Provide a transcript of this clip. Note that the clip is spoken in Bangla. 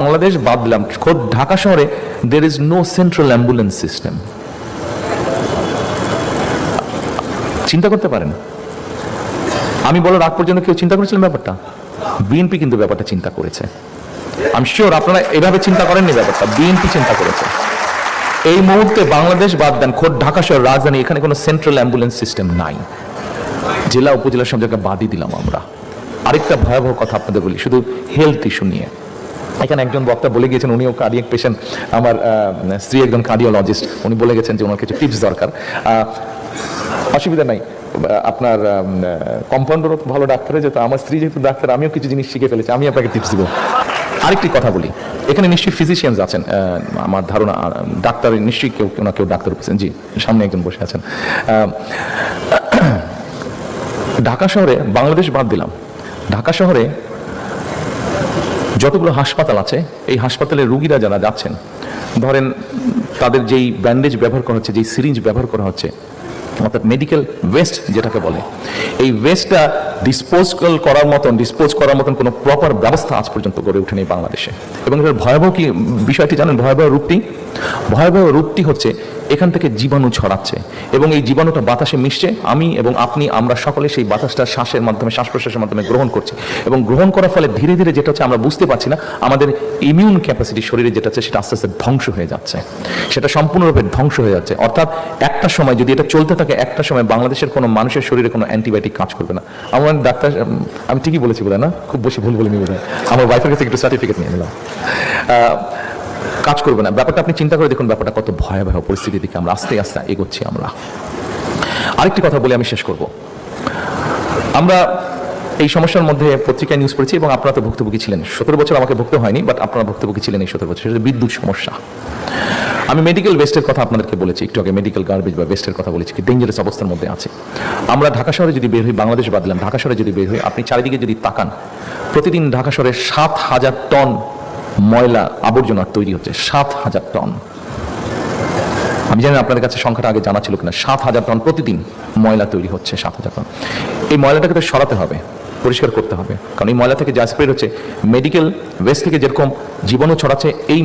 বাংলাদেশ বাদ দিলাম, খোদ ঢাকা শহরে there is no central ambulance system। চিন্তা করতে পারেন, আমি বলার আগ পর্যন্ত কেউ চিন্তা করেছিলেন ব্যাপারটা? বিএনপি কিন্তু ব্যাপারটা চিন্তা করেছে। আমি শিওর আপনারা এভাবে চিন্তা করেননি ব্যাপারটা, বিএনপি চিন্তা করেছে। এই মুহূর্তে বাংলাদেশ বাদ দেন, খোদ ঢাকা শহর রাজধানী, এখানে কোনো সেন্ট্রাল অ্যাম্বুলেন্স সিস্টেম নাই। জেলা উপজেলা সব জায়গায় বাদই দিলাম আমরা। আরেকটা ভয়াবহ কথা আপনাদের বলি, শুধু হেলথ ইস্যু নিয়ে। এখানে একজন বক্তা বলে গিয়েছেন, উনিও কার্ডিয়াক পেশেন্ট, আমার স্ত্রী একজন কার্ডিওলজিস্ট, উনি বলে গেছেন যে ওনার কিছু টিপস দরকার। অসুবিধা নাই, আপনার কম্পাউন্ডারও ভালো ডাক্তার হয়ে যেত, আমার স্ত্রী যেহেতু ডাক্তার, আমিও কিছু জিনিস শিখে ফেলেছি, আমি আপনাকে টিপস দিব। আরেকটি কথা বলি, এখানে নিশ্চয়ই ফিজিশিয়ানস আছেন, আমার ধারণা ডাক্তার নিশ্চয়ই কেউ না কেউ ডাক্তার পেয়েছেন। জি, সামনে একজন বসে আছেন। ঢাকা শহরে, বাংলাদেশ বাদ দিলাম, ঢাকা শহরে যতগুলো হাসপাতাল আছে, এই হাসপাতালে রুগীরা যারা যাচ্ছেন, ধরেন তাদের যেই ব্যান্ডেজ ব্যবহার করা হচ্ছে, যেই সিরিঞ্জ ব্যবহার করা হচ্ছে, অর্থাৎ মেডিকেল ওয়েস্ট যেটাকে বলে, এই ওয়েস্টটা ডিসপোজ করার মতন কোনো প্রপার ব্যবস্থা আজ পর্যন্ত গড়ে ওঠেনি বাংলাদেশে। এবং এর ভয়াবহ কি বিষয়টি জানেন? ভয়াবহ রূপটি হচ্ছে এখান থেকে জীবাণু ছড়াচ্ছে এবং এই জীবাণুটা বাতাসে মিশছে, আমি এবং আপনি, আমরা সকলে সেই বাতাসটা শ্বাসের মাধ্যমে, শ্বাস প্রশ্বাসের মাধ্যমে গ্রহণ করছি। এবং গ্রহণ করার ফলে ধীরে ধীরে যেটা হচ্ছে আমরা বুঝতে পারছি না, আমাদের ইমিউন ক্যাপাসিটি শরীরে যেটা আছে সেটা আস্তে আস্তে ধ্বংস হয়ে যাচ্ছে, সেটা সম্পূর্ণরূপে ধ্বংস হয়ে যাচ্ছে। অর্থাৎ একটা সময় যদি এটা চলতে থাকে, একটা সময় বাংলাদেশের কোনো মানুষের শরীরে কোনো অ্যান্টিবায়োটিক কাজ করবে না। আমার ডাক্তার, আমি ঠিকই বলেছি বলে না, খুব বেশি ভুল বলে নিয়ে যায়, আমার ওয়াইফের কাছে একটু সার্টিফিকেট নিয়ে নিলাম, কাজ করবে না। ব্যাপারটা আপনি চিন্তা করে দেখুন, ব্যাপারটা কত ভয়াবহ পরিস্থিতি দিকে আমরা আস্তে আস্তে এগোচ্ছি আমরা। আরেকটি কথা বলে আমি শেষ করব। আমরা এই সমস্যার মধ্যে পত্রিকায় নিউজ পড়েছি এবং আপনারা তো ভুক্তভোগী ছিলেন। 17 বছর আমাকে ভুগতে হয়নি, বাট আপনারা ভুক্তভোগী ছিলেন এই 17 বছর। সেটা বিদ্যুৎ সমস্যা। আমি মেডিকেল ওয়েস্টের কথা আপনাদেরকে বলেছি একটু আগে, মেডিকেল গার্বেজ বা ওয়েস্টের কথা বলেছি, কি ডেঞ্জারাস অবস্থার মধ্যে আছে আমরা। ঢাকা শহরে যদি বের হই, বাংলাদেশ বাদ দিলাম, ঢাকা শহরে যদি বের হই, আপনি চারিদিকে যদি তাকান, প্রতিদিন ঢাকা শহরে 7,000 টন ময়লা আবর্জনা তৈরি হচ্ছে। 7,000 টন। আমি জানি আপনাদের কাছে সংখ্যাটা আগে জানা ছিল কিনা। 7,000 টন প্রতিদিন ময়লা তৈরি হচ্ছে। 7,000 টন। এই ময়লাটাকে তো সরাতে হবে, পরিষ্কার করতে হবে, কারণ এই ময়লা থেকে যা স্প্রেড হচ্ছে, মেডিকেল ওয়েস্ট থেকে যেরকম জীবাণু ছড়াচ্ছে, এই